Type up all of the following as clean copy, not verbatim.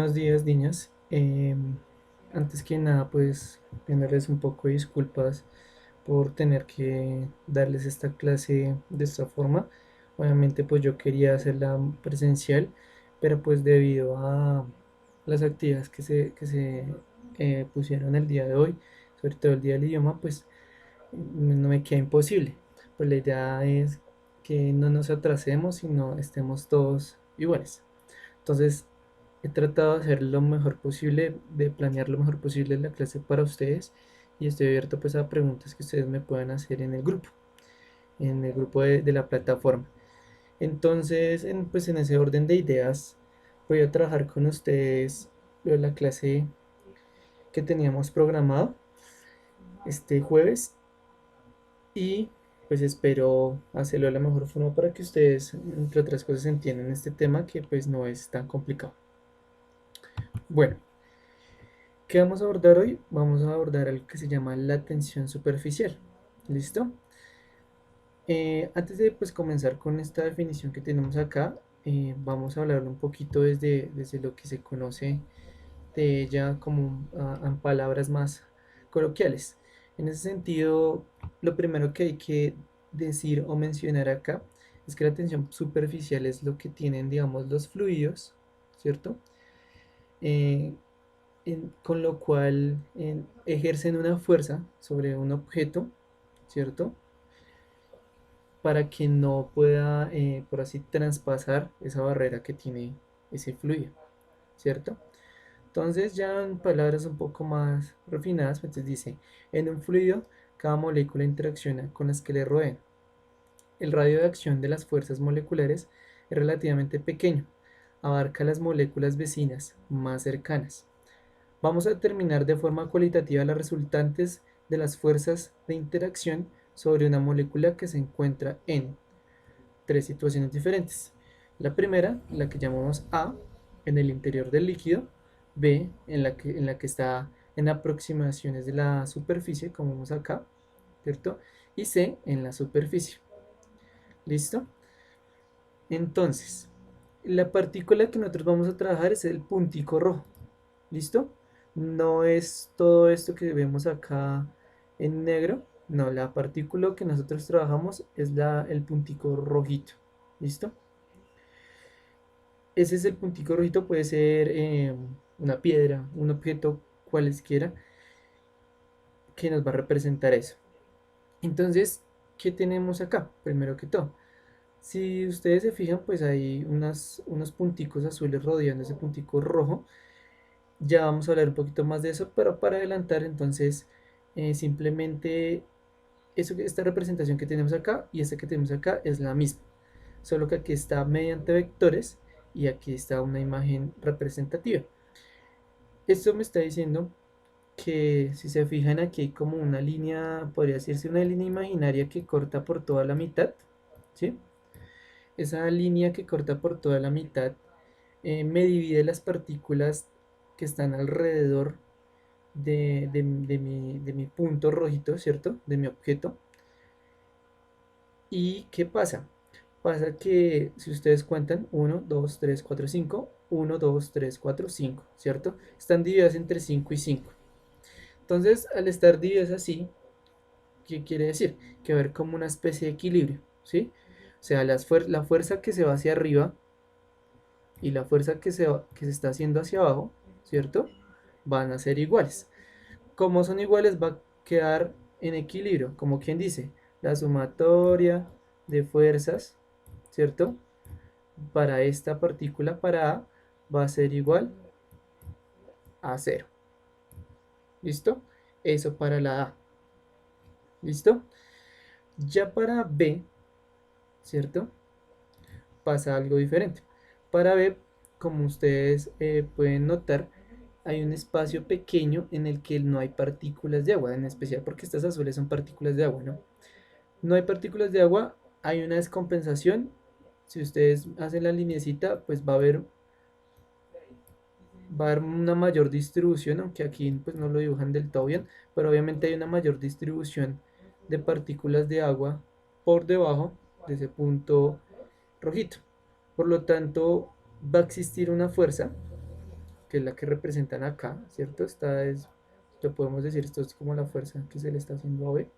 Buenos días, niñas. Antes que nada, pues, pedirles un poco de disculpas por tener que darles esta clase de esta forma. Obviamente, pues yo quería hacerla presencial, pero pues debido a las actividades que se pusieron el día de hoy, sobre todo el día del idioma, pues no me queda imposible. Pues la idea es que no nos atrasemos, sino estemos todos iguales. Entonces, he tratado de hacer lo mejor posible, de planear lo mejor posible la clase para ustedes y estoy abierto pues a preguntas que ustedes me puedan hacer en el grupo de la plataforma. Entonces, pues en ese orden de ideas, voy a trabajar con ustedes la clase que teníamos programado este jueves y pues espero hacerlo de la mejor forma para que ustedes, entre otras cosas, entiendan este tema que pues no es tan complicado. Bueno. ¿Qué vamos a abordar hoy? Vamos a abordar algo que se llama la tensión superficial. ¿Listo? Antes de pues, comenzar con esta definición que tenemos acá, vamos a hablar un poquito desde lo que se conoce de ella como en palabras más coloquiales. En ese sentido, lo primero que hay que decir o mencionar acá es que la tensión superficial es lo que tienen, digamos, los fluidos, ¿cierto? Eh, con lo cual ejercen una fuerza sobre un objeto, ¿cierto? Para que no pueda, por así, traspasar esa barrera que tiene ese fluido, ¿cierto? Entonces ya en palabras un poco más refinadas, pues dice, en un fluido cada molécula interacciona con las que le rodean. El radio de acción de las fuerzas moleculares es relativamente pequeño, abarca las moléculas vecinas más cercanas. Vamos a determinar de forma cualitativa las resultantes de las fuerzas de interacción sobre una molécula que se encuentra en tres situaciones diferentes. La primera, la que llamamos A, en el interior del líquido; B, en la que está en aproximaciones de la superficie, como vemos acá, ¿cierto? Y C, en la superficie. ¿Listo? Entonces, la partícula que nosotros vamos a trabajar es el puntico rojo. ¿Listo? No es todo esto que vemos acá en negro. No, la partícula que nosotros trabajamos es el puntico rojito. ¿Listo? Ese es el puntico rojito, puede ser una piedra, un objeto cualesquiera que nos va a representar eso. Entonces, ¿qué tenemos acá? Primero que todo, si ustedes se fijan, pues hay unos punticos azules rodeando ese puntico rojo. Ya vamos a hablar un poquito más de eso, pero para adelantar, entonces, simplemente esta representación que tenemos acá y esta que tenemos acá es la misma, solo que aquí está mediante vectores y aquí está una imagen representativa. Esto me está diciendo que si se fijan aquí hay como una línea, podría decirse una línea imaginaria que corta por toda la mitad, ¿sí? Esa línea que corta por toda la mitad me divide las partículas que están alrededor de mi punto rojito, ¿cierto? De mi objeto. ¿Y qué pasa? Pasa que si ustedes cuentan, 1, 2, 3, 4, 5, 1, 2, 3, 4, 5, ¿cierto? Están divididas entre 5 y 5. Entonces, al estar divididas así, ¿qué quiere decir? Que va a haber como una especie de equilibrio, ¿sí? O sea, la fuerza que se va hacia arriba y la fuerza que se está haciendo hacia abajo, ¿cierto? Van a ser iguales. Como son iguales, va a quedar en equilibrio, como quien dice, la sumatoria de fuerzas, ¿cierto? Para esta partícula, para A, va a ser igual a cero. ¿Listo? Eso para la A. ¿Listo? Ya para B, ¿cierto? Pasa algo diferente. Para B, como ustedes pueden notar, hay un espacio pequeño en el que no hay partículas de agua, en especial porque estas azules son partículas de agua, ¿no? No hay partículas de agua, hay una descompensación. Si ustedes hacen la lineecita, pues va a haber una mayor distribución, aunque aquí pues no lo dibujan del todo bien, pero obviamente hay una mayor distribución de partículas de agua por debajo de ese punto rojito. Por lo tanto, va a existir una fuerza que es la que representan acá, ¿cierto? Esta es, lo podemos decir, esto es como la fuerza que se le está haciendo a B.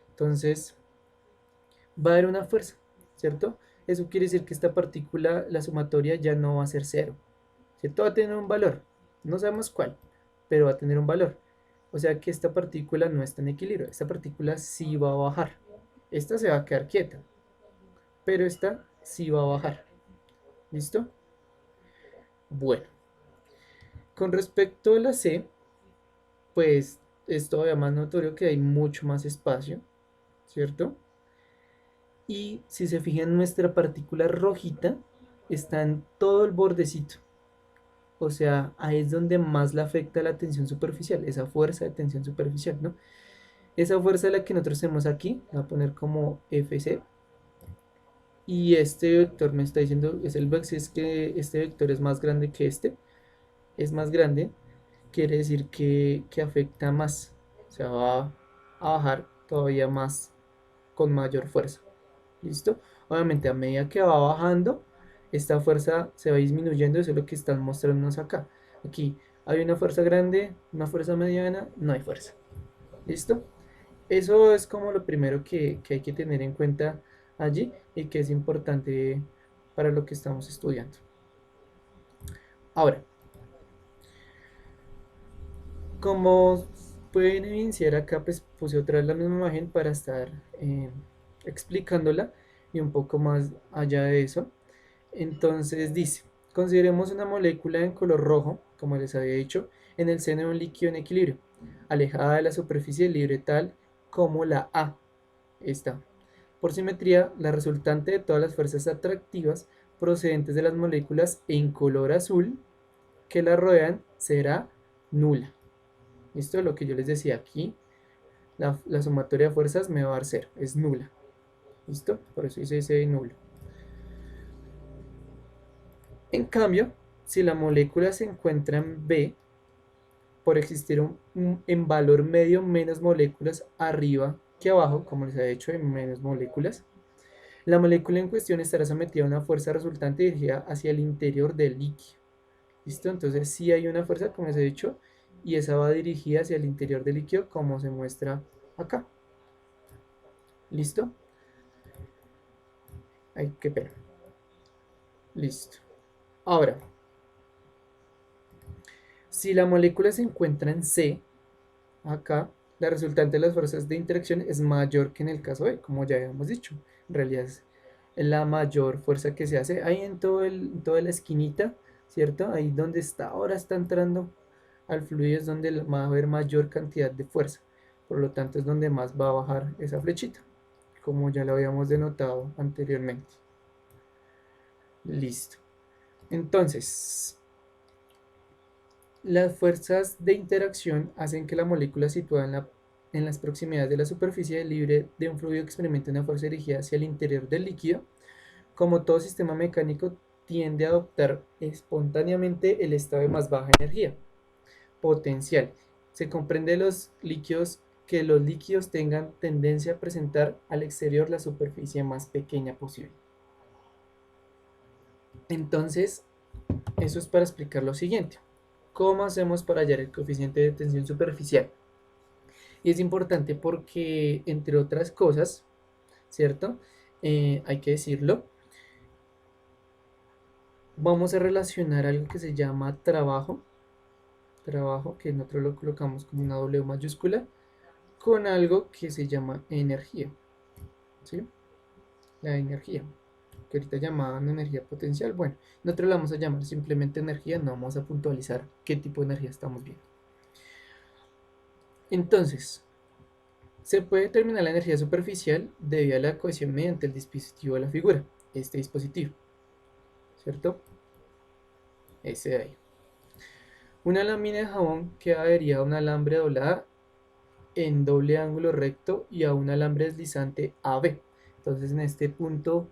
Entonces, va a haber una fuerza, ¿cierto? Eso quiere decir que esta partícula, la sumatoria ya no va a ser cero, ¿cierto? Va a tener un valor, no sabemos cuál, pero va a tener un valor. O sea que esta partícula no está en equilibrio, esta partícula sí va a bajar. Esta se va a quedar quieta, pero esta sí va a bajar. ¿Listo? Bueno, con respecto a la C, pues es todavía más notorio que hay mucho más espacio, ¿cierto? Y si se fijan, nuestra partícula rojita está en todo el bordecito. O sea, ahí es donde más le afecta la tensión superficial, esa fuerza de tensión superficial, ¿no? Esa fuerza es la que nosotros tenemos aquí, la voy a poner como FC. Y este vector me está diciendo, es el vector, es que este vector es más grande que este, es más grande, quiere decir que afecta más, o sea, va a bajar todavía más con mayor fuerza. ¿Listo? Obviamente a medida que va bajando, esta fuerza se va disminuyendo, eso es lo que están mostrándonos acá. Aquí hay una fuerza grande, una fuerza mediana, no hay fuerza. ¿Listo? Eso es como lo primero que hay que tener en cuenta allí y que es importante para lo que estamos estudiando. Ahora, como pueden evidenciar acá, pues puse otra vez la misma imagen para estar explicándola y un poco más allá de eso. Entonces dice, consideremos una molécula en color rojo, como les había dicho, en el seno de un líquido en equilibrio, alejada de la superficie libre tal como la A. Esta. Por simetría, la resultante de todas las fuerzas atractivas procedentes de las moléculas en color azul que la rodean será nula. ¿Listo? Lo que yo les decía aquí, la sumatoria de fuerzas me va a dar cero, es nula. ¿Listo? Por eso hice ese nulo. En cambio, si la molécula se encuentra en B, por existir en valor medio menos moléculas arriba que abajo, como les he dicho, en menos moléculas, la molécula en cuestión estará sometida a una fuerza resultante dirigida hacia el interior del líquido. ¿Listo? Entonces sí hay una fuerza, como les he dicho, y esa va dirigida hacia el interior del líquido, como se muestra acá. ¿Listo? Ay, qué pena. Listo. Ahora, si la molécula se encuentra en C, acá, la resultante de las fuerzas de interacción es mayor que en el caso B, como ya habíamos dicho. En realidad es la mayor fuerza que se hace ahí en toda la esquinita, ¿cierto? Ahí donde está, ahora está entrando al fluido es donde va a haber mayor cantidad de fuerza. Por lo tanto es donde más va a bajar esa flechita, como ya lo habíamos denotado anteriormente. Listo. Entonces, las fuerzas de interacción hacen que la molécula situada en las proximidades de la superficie libre de un fluido experimente una fuerza dirigida hacia el interior del líquido. Como todo sistema mecánico, tiende a adoptar espontáneamente el estado de más baja energía potencial. Se comprende los líquidos que los líquidos tengan tendencia a presentar al exterior la superficie más pequeña posible. Entonces, eso es para explicar lo siguiente. ¿Cómo hacemos para hallar el coeficiente de tensión superficial? Y es importante porque, entre otras cosas, ¿cierto? Hay que decirlo, vamos a relacionar algo que se llama trabajo, que nosotros lo colocamos como una W mayúscula, con algo que se llama energía, ¿sí? La energía, que ahorita llamaban energía potencial. Bueno, nosotros la vamos a llamar simplemente energía, no vamos a puntualizar qué tipo de energía estamos viendo. Entonces, se puede determinar la energía superficial debido a la ecuación mediante el dispositivo de la figura, este dispositivo, ¿cierto? Ese de ahí. Una lámina de jabón queda adherida a un alambre doblada en doble ángulo recto y a un alambre deslizante AB. Entonces en este punto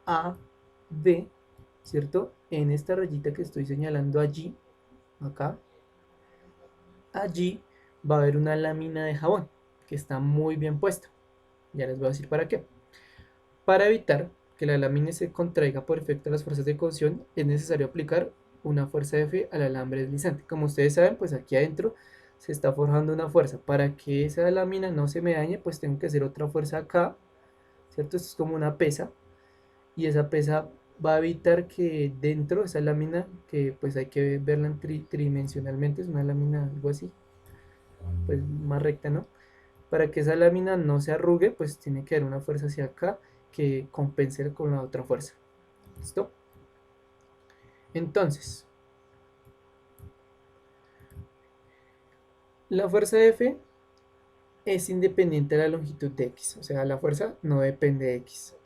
AB, ¿cierto? En esta rayita que estoy señalando allí, acá, allí va a haber una lámina de jabón que está muy bien puesta. Ya les voy a decir para qué. Para evitar que la lámina se contraiga por efecto de las fuerzas de cohesión, es necesario aplicar una fuerza F al alambre deslizante. Como ustedes saben, pues aquí adentro se está forjando una fuerza. Para que esa lámina no se me dañe, pues tengo que hacer otra fuerza acá, ¿cierto? Esto es como una pesa, y esa pesa va a evitar que dentro de esa lámina, que pues hay que verla tridimensionalmente, es una lámina algo así, pues más recta, ¿no? Para que esa lámina no se arrugue, pues tiene que haber una fuerza hacia acá que compense con la otra fuerza. ¿Listo? Entonces, la fuerza F es independiente de la longitud de X, o sea, la fuerza no depende de X.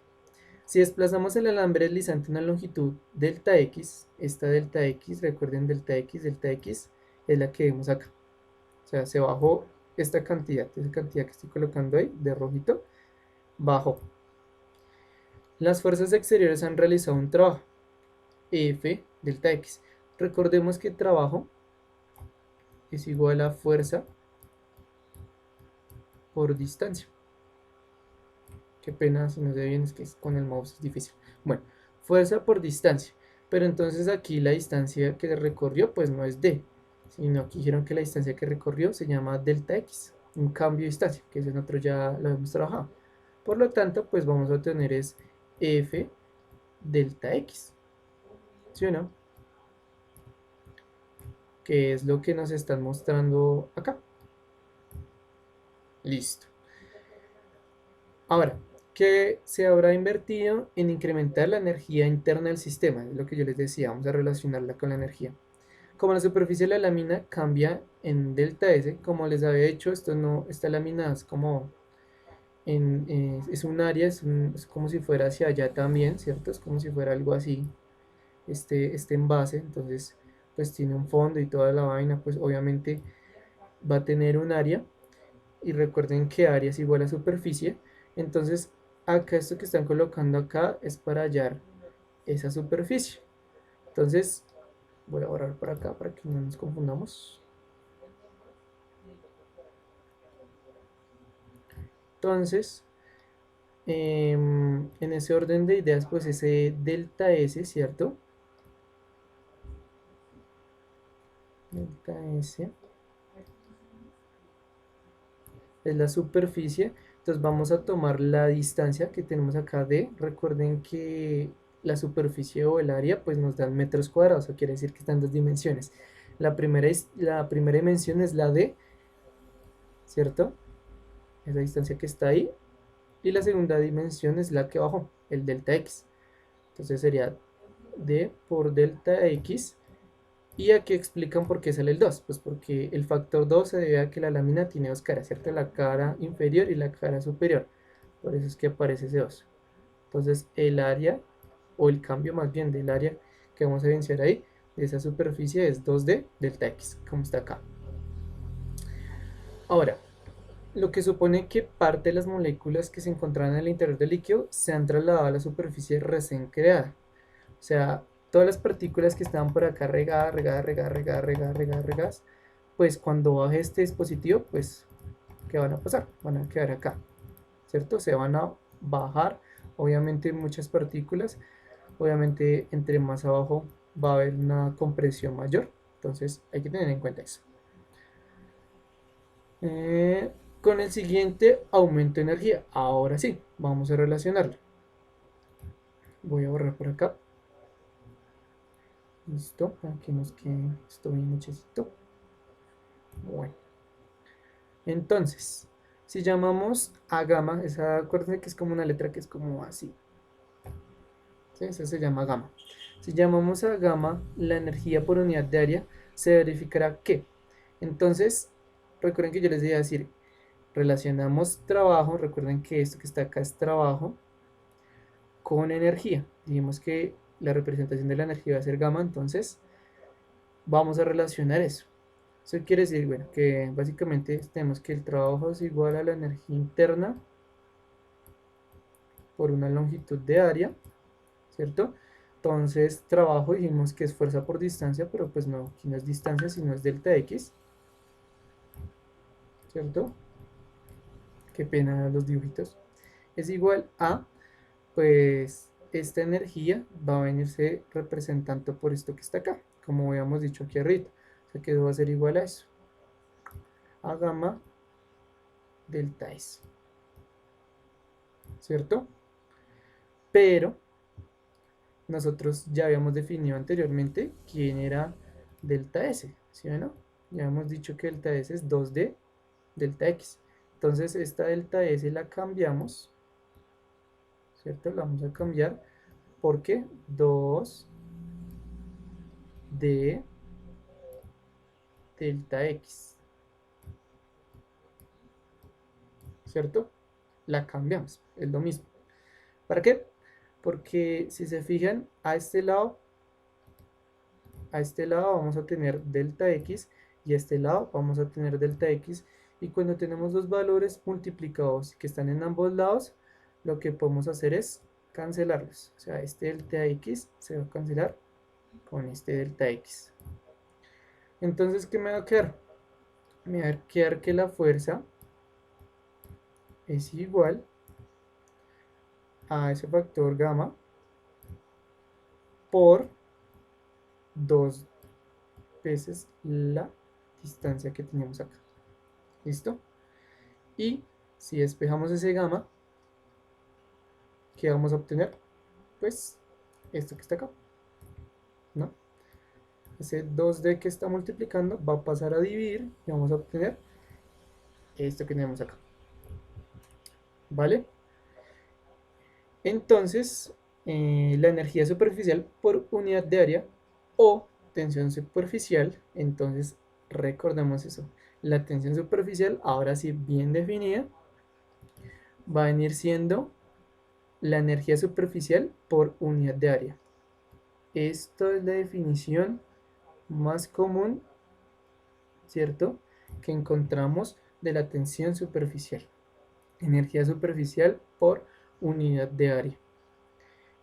Si desplazamos el alambre deslizante a una longitud delta X, esta delta X, recuerden delta X es la que vemos acá. O sea, se bajó esta cantidad, esa cantidad que estoy colocando ahí, de rojito, bajó. Las fuerzas exteriores han realizado un trabajo, F delta X. Recordemos que trabajo es igual a fuerza por distancia. Qué pena si no se ve bien, es que con el mouse es difícil. Bueno, fuerza por distancia. Pero entonces aquí la distancia que recorrió pues no es D, sino aquí dijeron que la distancia que recorrió se llama delta X, un cambio de distancia, que ese nosotros ya lo hemos trabajado. Por lo tanto, pues vamos a tener es F delta X, ¿sí o no? Que es lo que nos están mostrando acá. Listo. Ahora, ¿qué se habrá invertido en incrementar la energía interna del sistema? Es lo que yo les decía, vamos a relacionarla con la energía. Como la superficie de la lámina cambia en delta S, como les había dicho, esto no, esta lámina es como es un área, es como si fuera hacia allá también, ¿cierto? Es como si fuera algo así, este envase, entonces pues tiene un fondo y toda la vaina, pues obviamente va a tener un área, y recuerden que área es igual a superficie, entonces acá esto que están colocando acá es para hallar esa superficie. Entonces voy a borrar por acá para que no nos confundamos. Entonces, en ese orden de ideas, pues ese delta S, ¿cierto? Delta S es la superficie. Entonces vamos a tomar la distancia que tenemos acá de, recuerden que la superficie o el área pues nos dan metros cuadrados, o quiere decir que están en dos dimensiones. La primera dimensión es la D, ¿cierto? Esa distancia que está ahí. Y la segunda dimensión es la que bajó, el delta X. Entonces sería D por delta X. Y aquí explican por qué sale el 2. Pues porque el factor 2 se debe a que la lámina tiene dos caras, ¿cierto? La cara inferior y la cara superior. Por eso es que aparece ese 2. Entonces el área, o el cambio más bien del área que vamos a evidenciar ahí, de esa superficie es 2D delta X, como está acá. Ahora, lo que supone que parte de las moléculas que se encontraban en el interior del líquido se han trasladado a la superficie recién creada. O sea, todas las partículas que estaban por acá regadas, regadas, regadas, regadas, regadas, regadas, regadas, pues cuando baje este dispositivo, pues, ¿qué van a pasar? Van a quedar acá, ¿cierto? Se van a bajar, obviamente, muchas partículas. Obviamente, entre más abajo va a haber una compresión mayor. Entonces, hay que tener en cuenta eso. Con el siguiente aumento de energía. Ahora sí, vamos a relacionarlo. Voy a borrar por acá. Listo, aquí nos queda esto bien hechecito. Bueno, entonces, si llamamos a gamma, acuérdense que es como una letra que es como así. ¿Sí? Esa se llama gamma. Si llamamos a gamma la energía por unidad de área, se verificará que. Entonces, recuerden que yo les iba a decir, relacionamos trabajo, recuerden que esto que está acá es trabajo, con energía. Dijimos que la representación de la energía va a ser gamma, entonces vamos a relacionar eso. Eso quiere decir, bueno, que básicamente tenemos que el trabajo es igual a la energía interna por una longitud de área, ¿cierto? Entonces, trabajo dijimos que es fuerza por distancia, pero pues no, aquí no es distancia, sino es delta X, ¿cierto? Qué pena los dibujitos. Es igual a, pues, esta energía va a venirse representando por esto que está acá, como habíamos dicho aquí arriba. O sea que eso va a ser igual a eso, a gamma delta S, ¿cierto? Pero nosotros ya habíamos definido anteriormente quién era delta S, ¿sí o no? Ya hemos dicho que delta S es 2D delta X. Entonces esta delta S la cambiamos, ¿cierto? La vamos a cambiar porque 2D delta X, ¿cierto? La cambiamos, es lo mismo. ¿Para qué? Porque si se fijan, a este lado vamos a tener delta X y a este lado vamos a tener delta X. Y cuando tenemos dos valores multiplicados que están en ambos lados, lo que podemos hacer es cancelarlos. O sea, este delta X se va a cancelar con este delta X. Entonces, ¿qué me va a quedar? Me va a quedar que la fuerza es igual a ese factor gamma por 2 veces la distancia que teníamos acá. ¿Listo? Y si despejamos ese gamma, ¿qué vamos a obtener? Pues esto que está acá, ¿no? Ese 2D que está multiplicando va a pasar a dividir y vamos a obtener esto que tenemos acá, ¿vale? Entonces, la energía superficial por unidad de área o tensión superficial, entonces recordemos eso. La tensión superficial, ahora sí bien definida, va a venir siendo la energía superficial por unidad de área. Esto es la definición más común, ¿cierto?, que encontramos de la tensión superficial. Energía superficial por unidad de área.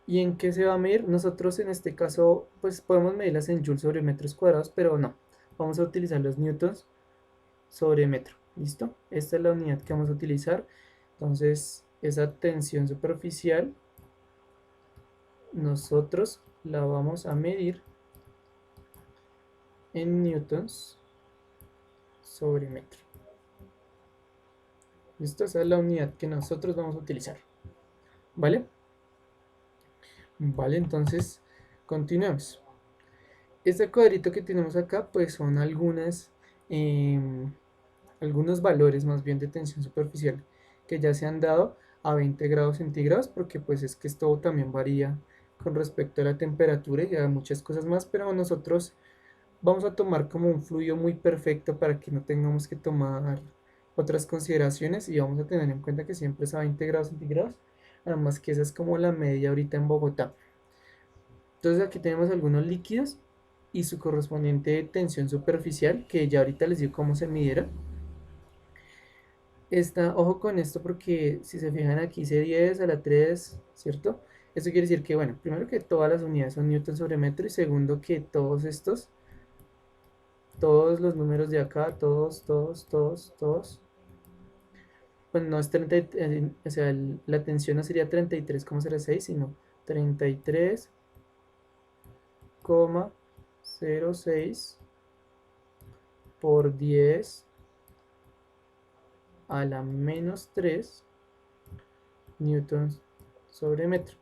¿Y en qué se va a medir? Nosotros en este caso, pues podemos medirlas en joules sobre metros cuadrados, pero no. Vamos a utilizar los newtons sobre metro. ¿Listo? Esta es la unidad que vamos a utilizar. Entonces, esa tensión superficial, nosotros la vamos a medir en newtons sobre metro. ¿Listo? Esa es la unidad que nosotros vamos a utilizar. ¿Vale? Vale, entonces continuemos. Este cuadrito que tenemos acá, pues son algunos valores más bien de tensión superficial que ya se han dado a 20 grados centígrados, porque pues es que esto también varía con respecto a la temperatura y a muchas cosas más, pero nosotros vamos a tomar como un fluido muy perfecto para que no tengamos que tomar otras consideraciones y vamos a tener en cuenta que siempre es a 20 grados centígrados, además que esa es como la media ahorita en Bogotá. Entonces aquí tenemos algunos líquidos y su correspondiente tensión superficial, que ya ahorita les digo cómo se midieron. Ojo con esto porque si se fijan aquí dice 10 a la 3, ¿cierto? Esto quiere decir que, bueno, primero que todas las unidades son newton sobre metro y segundo que todos los números de acá, todos, pues no es 30, o sea, la tensión no sería 33,06, sino 33,06 por 10 a la menos 3 newtons sobre metro,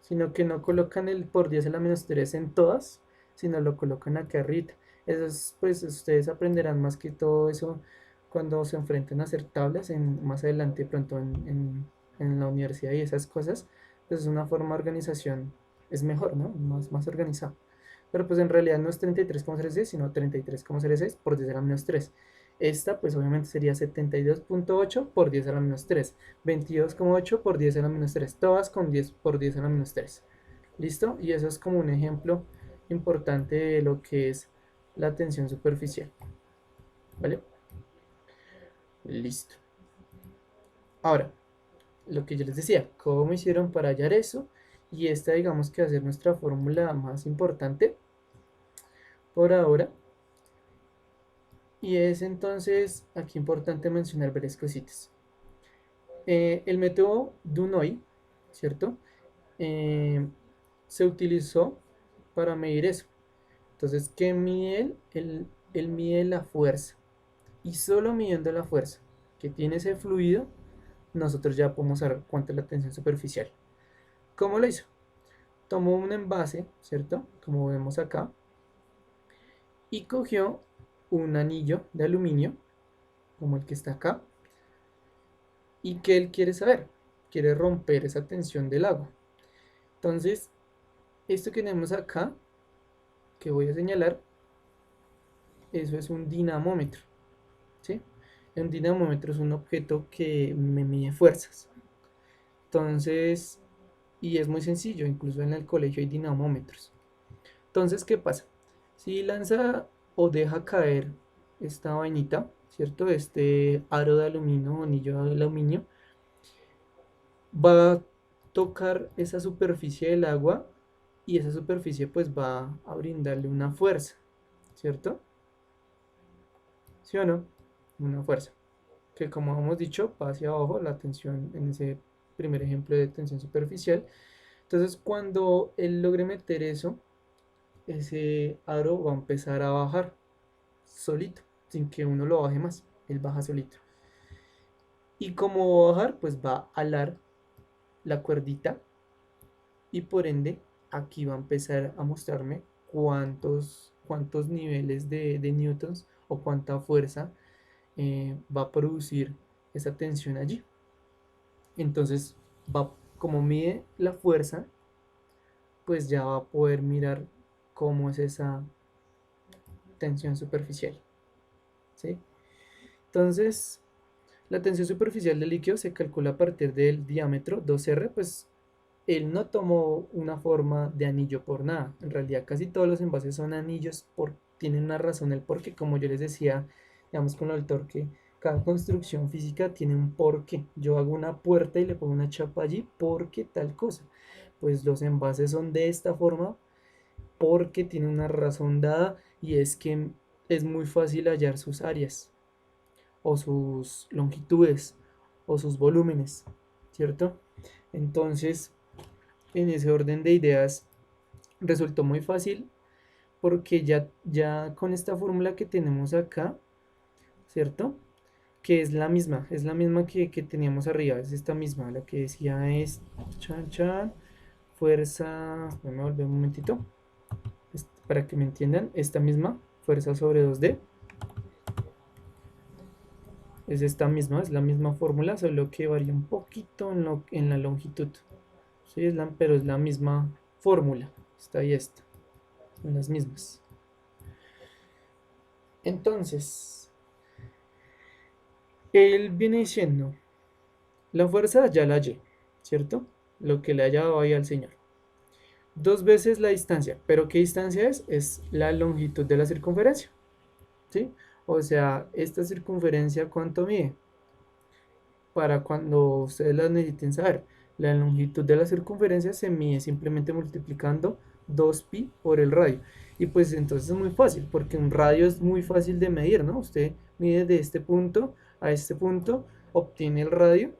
sino que no colocan el por 10 a la menos 3 en todas, sino lo colocan acá arriba. Eso es, pues ustedes aprenderán más que todo eso cuando se enfrenten a hacer tablas más adelante, pronto en la universidad y esas cosas. Pues es una forma de organización, es mejor, ¿no? Más organizado. Pero pues en realidad no es 33,06, sino 33,06 por 10 a la menos 3. Esta pues obviamente sería 72,8 por 10 a la menos 3. 22,8 por 10 a la menos 3. Todas con 10 por 10 a la menos 3. ¿Listo? Y eso es como un ejemplo importante de lo que es la tensión superficial. ¿Vale? Listo. Ahora, lo que yo les decía, ¿cómo hicieron para hallar eso? Y esta digamos que va a ser nuestra fórmula más importante por ahora. Y es entonces aquí importante mencionar varias cositas. El método Dunoy, ¿cierto? eh, se utilizó para medir eso. Entonces, ¿qué mide él? Él mide la fuerza. Y solo midiendo la fuerza que tiene ese fluido, nosotros ya podemos saber cuánta es la tensión superficial. ¿Cómo lo hizo? Tomó un envase, ¿cierto? Como vemos acá, y cogió un anillo de aluminio, como el que está acá, y que él quiere saber, quiere romper esa tensión del agua. Entonces, esto que tenemos acá, que voy a señalar, eso es un dinamómetro, ¿sí? Un dinamómetro es un objeto que me mide fuerzas. Entonces, y es muy sencillo, incluso en el colegio hay dinamómetros. Entonces, ¿qué pasa? Si lanza o deja caer esta vainita, ¿cierto? Este aro de aluminio o anillo de aluminio, va a tocar esa superficie del agua y esa superficie pues va a brindarle una fuerza, ¿cierto? ¿Sí o no? Una fuerza. Que como hemos dicho, va hacia abajo la tensión en ese primer ejemplo de tensión superficial. Entonces, cuando él logre meter eso, ese aro va a empezar a bajar solito, sin que uno lo baje más. Él baja solito. Y como va a bajar, pues va a alar la cuerdita y por ende aquí va a empezar a mostrarme cuántos niveles de newtons o cuánta fuerza va a producir esa tensión allí. Entonces, como mide la fuerza, pues ya va a poder mirar cómo es esa tensión superficial, ¿sí? Entonces, la tensión superficial del líquido se calcula a partir del diámetro 2R, pues él no tomó una forma de anillo por nada. En realidad casi todos los envases son anillos, tienen una razón el porqué. Como yo les decía, digamos con lo del torque, cada construcción física tiene un porqué. Yo hago una puerta y le pongo una chapa allí porque tal cosa. Pues los envases son de esta forma porque tienen una razón dada y es que es muy fácil hallar sus áreas o sus longitudes o sus volúmenes, ¿cierto? Entonces, en ese orden de ideas, resultó muy fácil porque ya con esta fórmula que tenemos acá, ¿cierto? Que es la misma que teníamos arriba, es esta misma, la que decía es, chan, chan, fuerza, me volví un momentito, para que me entiendan, esta misma, fuerza sobre 2D, es esta misma, es la misma fórmula, solo que varía un poquito en la longitud. Sí, pero es la misma fórmula. Esta y esta. Son las mismas. Entonces, él viene diciendo, la fuerza ya la hallé, ¿cierto? Lo que le haya dado ahí al señor. Dos veces la distancia. ¿Pero qué distancia es? Es la longitud de la circunferencia, ¿sí? O sea, esta circunferencia, ¿cuánto mide? Para cuando ustedes la necesiten saber. La longitud de la circunferencia se mide simplemente multiplicando 2pi por el radio. Y pues entonces es muy fácil, porque un radio es muy fácil de medir, ¿no? Usted mide de este punto a este punto, obtiene el radio,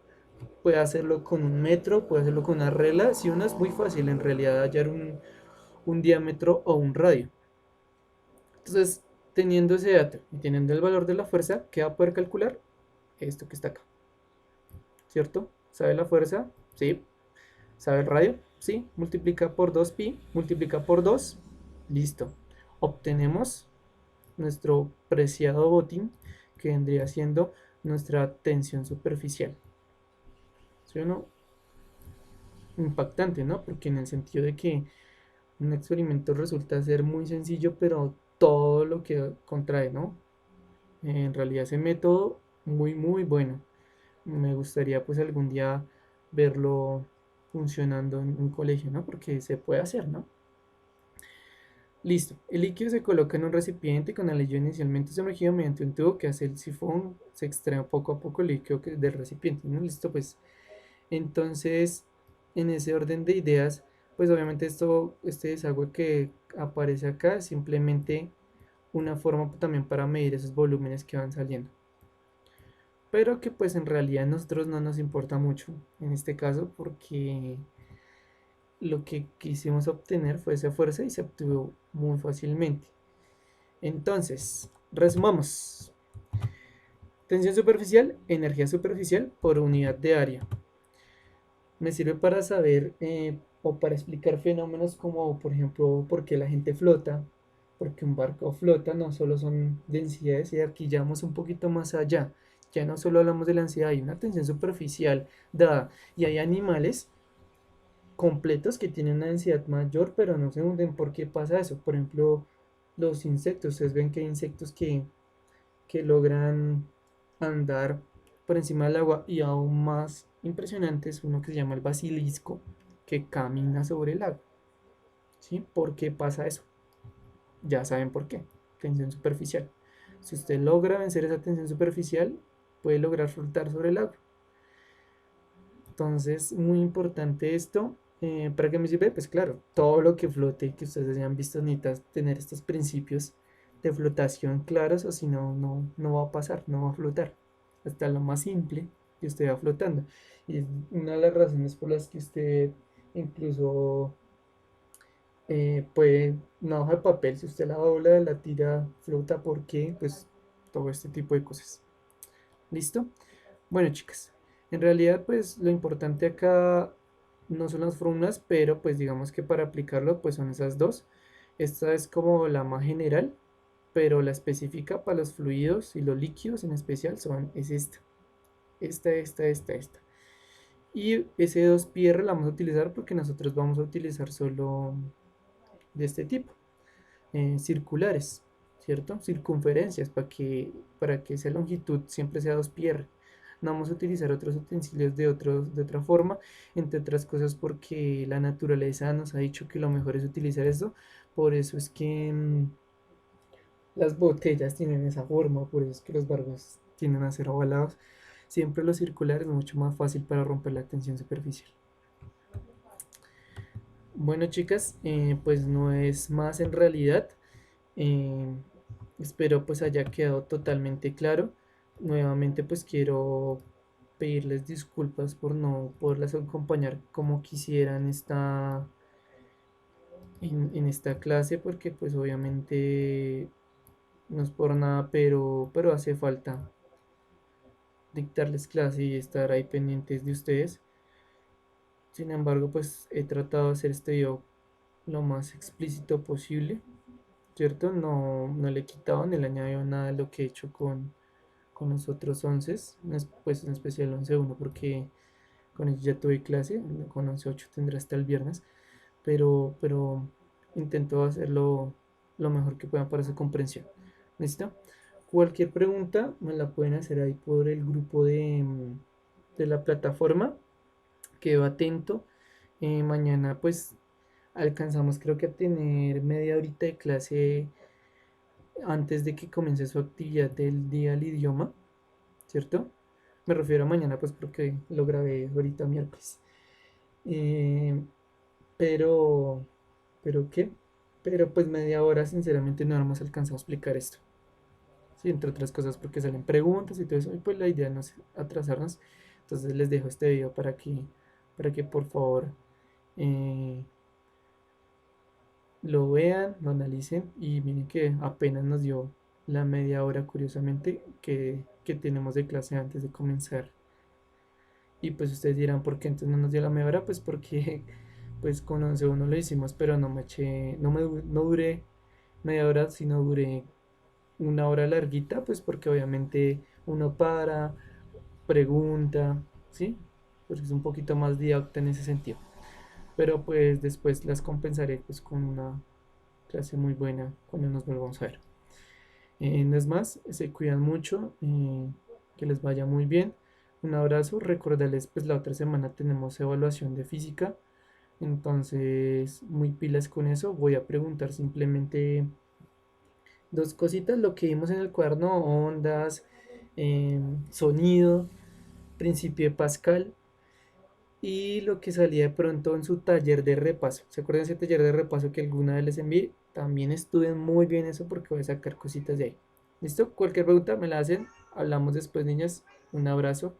puede hacerlo con un metro, puede hacerlo con una regla. Si uno es muy fácil en realidad hallar un diámetro o un radio. Entonces, teniendo ese dato y teniendo el valor de la fuerza, ¿qué va a poder calcular? Esto que está acá. ¿Cierto? ¿Sabe la fuerza? Sí. ¿Sabe el radio? Sí. Multiplica por 2pi, multiplica por 2. Listo. Obtenemos nuestro preciado botín, que vendría siendo nuestra tensión superficial. ¿Sí o no? Impactante, ¿no? Porque en el sentido de que un experimento resulta ser muy sencillo, pero todo lo que contrae, ¿no? En realidad ese método muy, muy bueno. Me gustaría pues algún día verlo funcionando en un colegio, ¿no? Porque se puede hacer, ¿no? Listo. El líquido se coloca en un recipiente con el anillo inicialmente sumergido mediante un tubo que hace el sifón, se extrae poco a poco el líquido del recipiente, ¿no? Listo, pues. Entonces, en ese orden de ideas, pues obviamente este desagüe que aparece acá es simplemente una forma también para medir esos volúmenes que van saliendo. Pero que pues en realidad a nosotros no nos importa mucho en este caso porque lo que quisimos obtener fue esa fuerza y se obtuvo muy fácilmente. Entonces, resumamos. Tensión superficial, energía superficial por unidad de área. Me sirve para saber o para explicar fenómenos como, por ejemplo, por qué la gente flota, porque un barco flota, no solo son densidades, y aquí ya vamos un poquito más allá. Ya no solo hablamos de la ansiedad, hay una tensión superficial dada, y hay animales completos que tienen una densidad mayor, pero no se hunden. ¿Por qué pasa eso? Por ejemplo, los insectos. Ustedes ven que hay insectos que logran andar por encima del agua, y aún más impresionante es uno que se llama el basilisco, que camina sobre el agua. ¿Sí? ¿Por qué pasa eso? Ya saben por qué. Tensión superficial. Si usted logra vencer esa tensión superficial, puede lograr flotar sobre el agua. Entonces, muy importante esto. ¿Para qué me sirve? Pues claro, todo lo que flote, que ustedes hayan visto, necesita tener estos principios de flotación claros, o si no, no va a pasar, no va a flotar. Hasta lo más simple que usted va flotando. Y es una de las razones por las que usted incluso puede, una hoja de papel, si usted la dobla, la tira, flota. ¿Por qué? Pues todo este tipo de cosas. ¿Listo? Bueno, chicas, en realidad pues lo importante acá no son las fórmulas, pero pues digamos que para aplicarlo pues son esas dos. Esta es como la más general, pero la específica para los fluidos y los líquidos en especial es esta. Esta. Y ese 2πr la vamos a utilizar porque nosotros vamos a utilizar solo de este tipo, circulares, ¿cierto? Circunferencias, para que esa longitud siempre sea 2πr. No vamos a utilizar otros utensilios de otra forma, entre otras cosas porque la naturaleza nos ha dicho que lo mejor es utilizar esto. Por eso es que las botellas tienen esa forma, por eso es que los barcos tienden a ser ovalados. Siempre los circulares es mucho más fácil para romper la tensión superficial. Bueno, chicas, pues no es más en realidad. Eh, Espero pues haya quedado totalmente claro. Nuevamente pues quiero pedirles disculpas por no poderlas acompañar como quisieran en esta clase, porque pues obviamente no es por nada, pero hace falta dictarles clase y estar ahí pendientes de ustedes. Sin embargo, pues he tratado de hacer este video lo más explícito posible, ¿cierto? No le he quitado ni le he añadido nada de lo que he hecho con los otros 11, pues en especial 11.1, porque con ellos ya tuve clase, con 11.8 tendré hasta el viernes, pero intento hacerlo lo mejor que pueda para su comprensión. ¿Listo? Cualquier pregunta me la pueden hacer ahí por el grupo de la plataforma. Quedo atento. Mañana pues alcanzamos creo que a tener media horita de clase antes de que comience su actividad del día del idioma, ¿cierto? Me refiero a mañana pues porque lo grabé ahorita miércoles. Eh, pero, ¿pero qué? Pero pues media hora sinceramente no hemos alcanzado a explicar esto. Sí, entre otras cosas porque salen preguntas y todo eso, y pues la idea no es atrasarnos. Entonces les dejo este video para que por favor eh, lo vean, lo analicen, y miren que apenas nos dio la media hora, curiosamente, que tenemos de clase antes de comenzar. Y pues ustedes dirán, ¿por qué entonces no nos dio la media hora? Pues porque pues con 11.1 lo hicimos, pero no me eché, no duré media hora, sino duré una hora larguita, pues porque obviamente uno para, pregunta, ¿sí? Porque es un poquito más didacta en ese sentido. Pero pues después las compensaré pues con una clase muy buena cuando nos volvamos a ver. No es más, se cuidan mucho, que les vaya muy bien. Un abrazo, recordarles pues la otra semana tenemos evaluación de física, entonces muy pilas con eso. Voy a preguntar simplemente dos cositas, lo que vimos en el cuaderno: ondas, sonido, principio de Pascal, y lo que salía de pronto en su taller de repaso. ¿Se acuerdan de ese taller de repaso que alguna vez les envié? También estudien muy bien eso porque voy a sacar cositas de ahí. ¿Listo? Cualquier pregunta me la hacen. Hablamos después, niñas. Un abrazo.